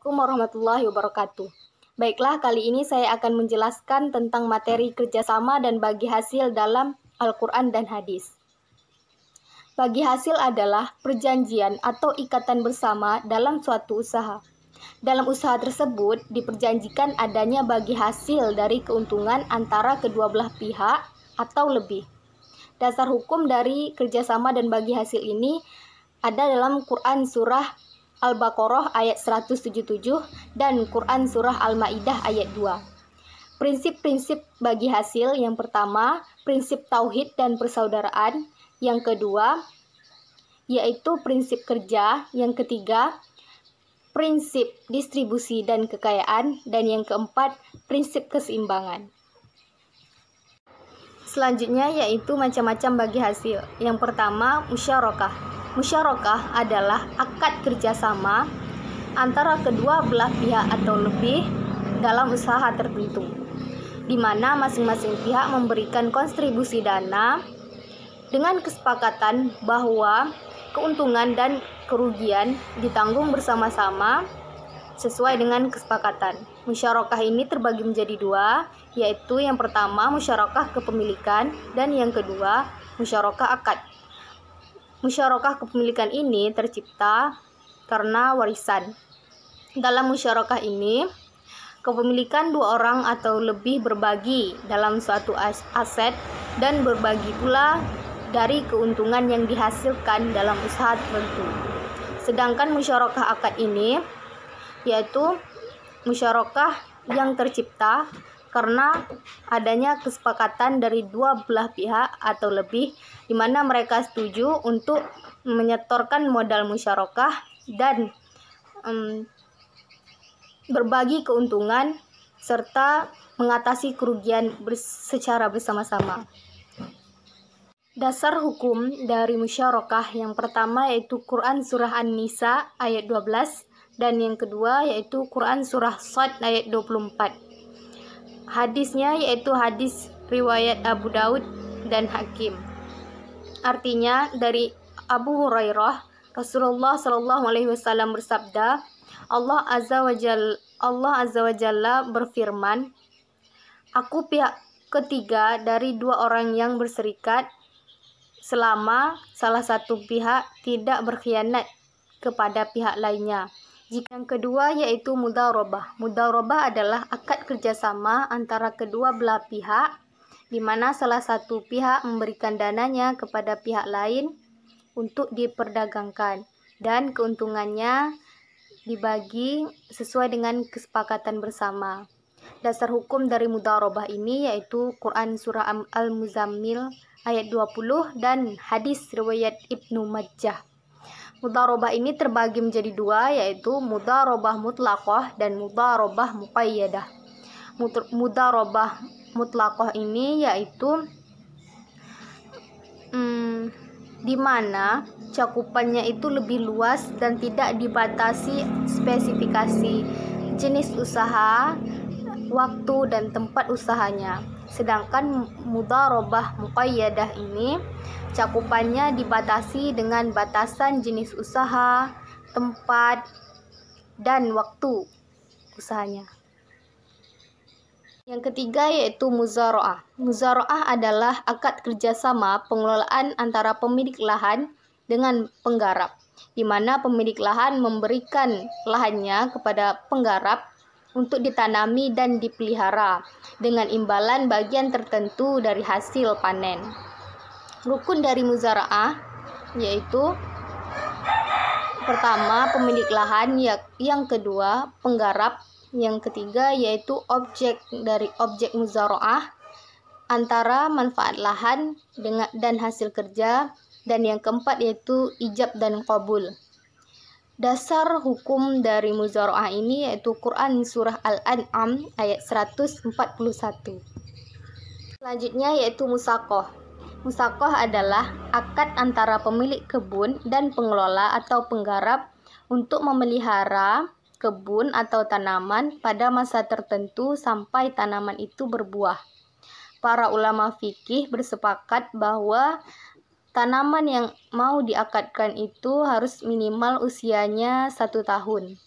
Assalamualaikum warahmatullahi wabarakatuh. Baiklah, kali ini saya akan menjelaskan tentang materi kerjasama dan bagi hasil dalam Al-Quran dan hadis. Bagi hasil adalah perjanjian atau ikatan bersama dalam suatu usaha. Dalam usaha tersebut diperjanjikan adanya bagi hasil dari keuntungan antara kedua belah pihak atau lebih. Dasar hukum dari kerjasama dan bagi hasil ini ada dalam Quran Surah Al-Baqarah ayat 177 dan Quran Surah Al-Ma'idah ayat 2. Prinsip-prinsip bagi hasil yang pertama, prinsip tauhid dan persaudaraan. Yang kedua, yaitu prinsip kerja. Yang ketiga, prinsip distribusi dan kekayaan. Dan yang keempat, prinsip keseimbangan. Selanjutnya yaitu macam-macam bagi hasil. Yang pertama, musyarakah. Musyarakah adalah akad kerjasama antara kedua belah pihak atau lebih dalam usaha tertentu, di mana masing-masing pihak memberikan kontribusi dana dengan kesepakatan bahwa keuntungan dan kerugian ditanggung bersama-sama sesuai dengan kesepakatan. Musyarakah ini terbagi menjadi dua, yaitu yang pertama musyarakah kepemilikan dan yang kedua musyarakah akad. Musyarakah kepemilikan ini tercipta karena warisan. Dalam musyarakah ini, kepemilikan dua orang atau lebih berbagi dalam suatu aset dan berbagi pula dari keuntungan yang dihasilkan dalam usaha tertentu. Sedangkan musyarakah akad ini yaitu musyarakah yang tercipta karena adanya kesepakatan dari dua belah pihak atau lebih, di mana mereka setuju untuk menyetorkan modal musyarakah dan berbagi keuntungan serta mengatasi kerugian secara bersama-sama. Dasar hukum dari musyarakah yang pertama yaitu Quran Surah An-Nisa ayat 12 dan yang kedua yaitu Quran Surah Shad ayat 24. Hadisnya yaitu hadis riwayat Abu Daud dan Hakim. Artinya dari Abu Hurairah, Rasulullah Shallallahu Alaihi Wasallam bersabda, Allah Azza wa Jalla berfirman, aku pihak ketiga dari dua orang yang berserikat selama salah satu pihak tidak berkhianat kepada pihak lainnya. Yang kedua yaitu mudharabah. Mudharabah adalah akad kerjasama antara kedua belah pihak, di mana salah satu pihak memberikan dananya kepada pihak lain untuk diperdagangkan dan keuntungannya dibagi sesuai dengan kesepakatan bersama. Dasar hukum dari mudharabah ini yaitu Quran Surah Al-Muzammil ayat 20 dan hadis riwayat Ibnu Majah. Mudharabah ini terbagi menjadi dua, yaitu mudharabah mutlaqah dan mudharabah muqayyadah. Mudharabah mutlaqah ini yaitu di mana cakupannya itu lebih luas dan tidak dibatasi spesifikasi jenis usaha, waktu dan tempat usahanya. Sedangkan mudharabah muqayyadah ini cakupannya dibatasi dengan batasan jenis usaha, tempat, dan waktu usahanya. Yang ketiga yaitu muzara'ah. Muzara'ah adalah akad kerjasama pengelolaan antara pemilik lahan dengan penggarap, di mana pemilik lahan memberikan lahannya kepada penggarap untuk ditanami dan dipelihara dengan imbalan bagian tertentu dari hasil panen. Rukun dari muzara'ah yaitu pertama pemilik lahan, yang kedua penggarap, yang ketiga yaitu objek muzara'ah antara manfaat lahan dan hasil kerja, dan yang keempat yaitu ijab dan qabul. Dasar hukum dari muzara'ah ini yaitu Quran Surah Al-An'am ayat 141. Selanjutnya yaitu musaqah. Musaqah adalah akad antara pemilik kebun dan pengelola atau penggarap untuk memelihara kebun atau tanaman pada masa tertentu sampai tanaman itu berbuah. Para ulama fikih bersepakat bahwa tanaman yang mau diakadkan itu harus minimal usianya 1 tahun.